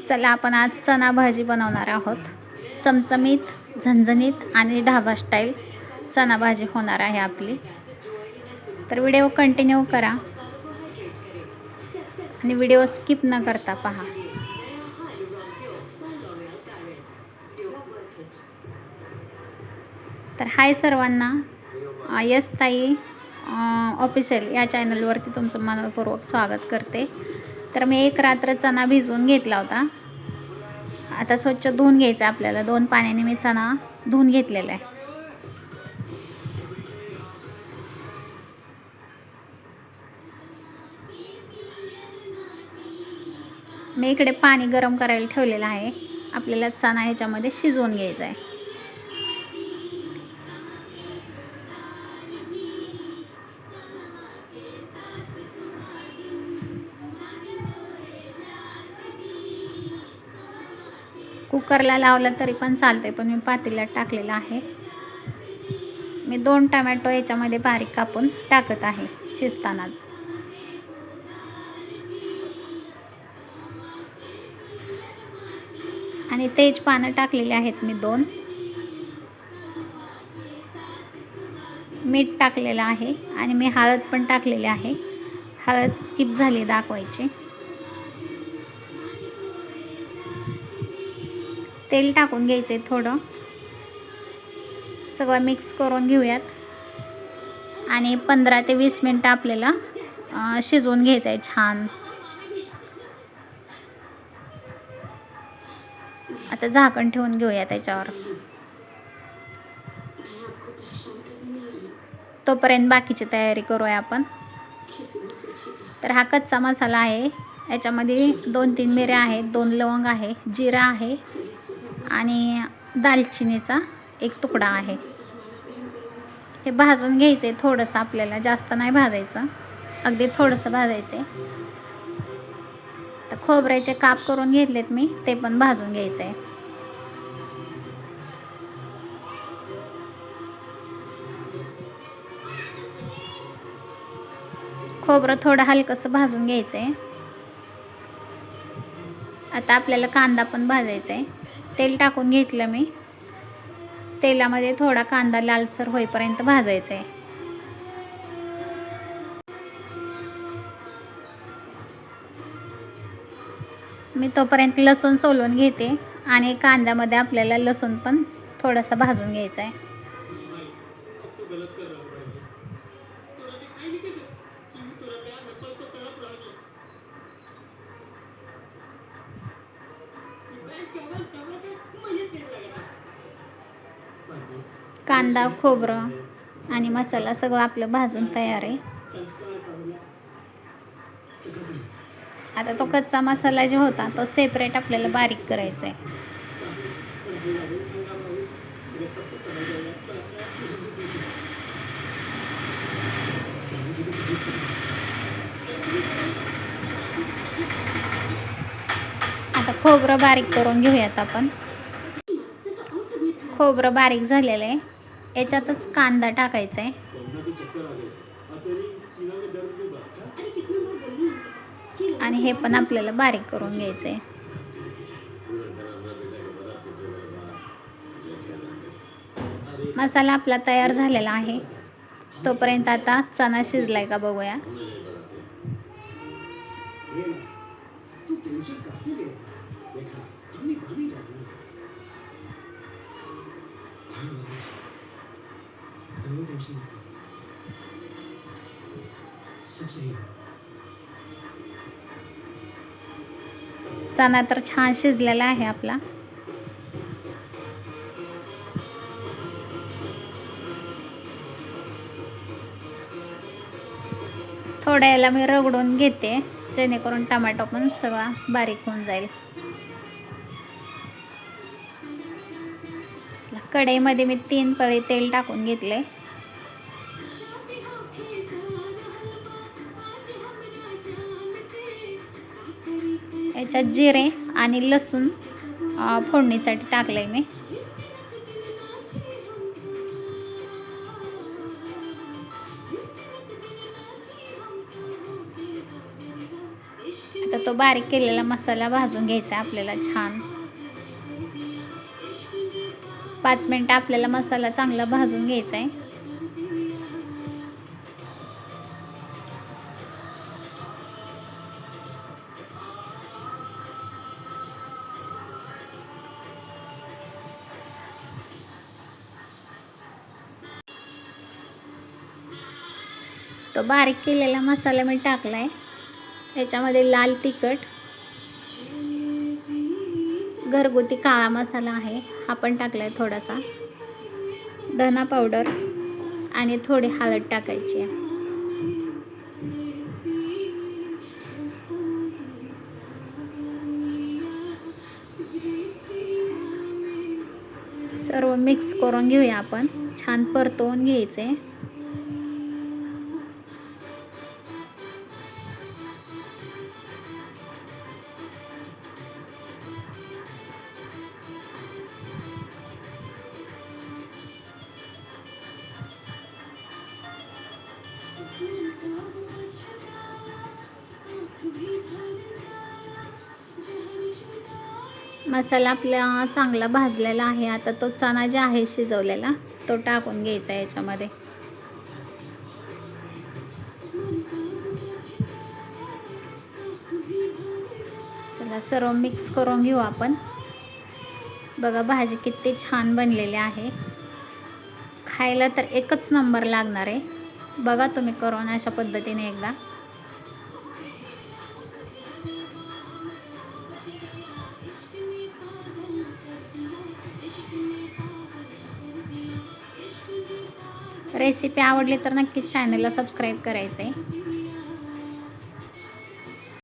चला आपण आज चणा भाजी बनवणार आहोत. चमचमीत, झणझणीत आणि ढाबा स्टाईल चणा भाजी होणार आहे आपली. तर व्हिडिओ कंटिन्यू करा आणि व्हिडिओ स्किप न करता पहा. तर हाय सर्वांना, यस ताई ऑफिशियल या चॅनलवरती तुमचं मनपूर्वक स्वागत करते. तर मी एक रात्र चणा भिजवून घेतला होता. आता स्वच्छ धुवून घ्यायचं आपल्याला. 2 पाण्याने मी चणा धुवून घेतलेला आहे. मी इकडे पाणी गरम करायला ठेवलेलं आहे. आपल्याला चणा ह्याच्यामध्ये शिजवून घ्यायचा आहे. कुकरला लावला तरी पण चालते, पण मी पातेल्यात टाकलेला आहे. मी 2 टोमॅटो याच्यामध्ये बारीक कापून टाकत आहे शिजतानाच. आणि तेज पानं टाकलेले आहेत मी 2. मीठ टाकलेलं आहे आणि मी हळद पण टाकलेली आहे. हळद स्किप झाली दाखवायची. तेल टाकून घ्यायचे थोडं. सगळं मिक्स करून घेऊयात आणि 15 ते 20 मिनटं आपल्याला शिजवून घ्यायचं आहे छान. आता झाकण ठेवून घेऊया त्याच्यावर. तोपर्यंत बाकीची तयारी करूया आपण. तर हा कच्चा मसाला आहे. याच्यामध्ये 2-3 मिऱ्या आहेत, 2 लवंग आहे, जिरा आहे आणि दालचिनीचा 1 तुकडा आहे. हे भाजून घ्यायचं आहे थोडंसं आपल्याला, जास्त नाही भाजायचं, अगदी थोडंसं भाजायचं आहे. तर खोबऱ्याचे काप करून घेतलेत मी, ते पण भाजून घ्यायचं आहे. खोबरं थोडं हलकंसं भाजून घ्यायचं आहे. आता आपल्याला कांदा पण भाजायचा आहे. तेल टाकून घेतलं मी. तेलामध्ये थोडा कांदा लालसर होईपर्यंत भाजायचा आहे. मी तोपर्यंत लसूण सोलून घेते आणि कांद्यामध्ये आपल्याला लसूण पण थोडासा भाजून घ्यायचा आहे. कांदा, खोबरं आणि मसाला सगळं आपलं भाजून तयार आहे. आता तो कच्चा मसाला जो होता तो सेपरेट आपल्याला बारीक करायचा आहे. आता खोबरं बारीक करून घेऊयात आपण. खोबरं बारीक झालेलं आहे. याच्यातच कांदा टाकायचा आहे. आणि हे पण आपल्याला बारीक करून घ्यायचं आहे. मसाला आपला तयार झालेला आहे. तोपर्यंत आता चणा शिजलाय का बघूया. चणा तर छान शिजलेला आहे आपला. थोड्या याला मी रगडून घेते जेणेकरून टमाटो पण सगळा बारीक होऊन जाईल. कढईमध्ये मी 3 पळी तेल टाकून घेतले. याच्यात जिरे आणि लसूण फोडणीसाठी टाकले मी. आता तो तो बारीक केलेला मसाला भाजून घ्यायचा आहे आपल्याला छान. 5 मिनटं आपल्याला मसाला चांगला भाजून घ्यायचा आहे. तो बारीक केलेला मसाला मी टाकला आहे. याच्यामध्ये लाल तिखट, घरगुती काळा मसाला आहे हा पण टाकला आहे थोडासा, धना पावडर आणि थोडी हळद टाकायची आहे. सर्व मिक्स करून घेऊया आपण. छान परतवून घ्यायचे. मसाला आपला चांगला भाजलेला आहे. आता तो चणा जे आहे शिजवलेला तो टाकून घ्यायचा याच्यामध्ये. चला सर्व मिक्स करून घेऊ आपण. बघा भाजी किती छान बनलेली आहे. खायला तर एकच नंबर लागणार आहे. बघा तुम्ही करून अशा पद्धतीने एकदा. रेसिपी आवडली तर नक्कीच चॅनलला सबस्क्राईब करायचं आहे.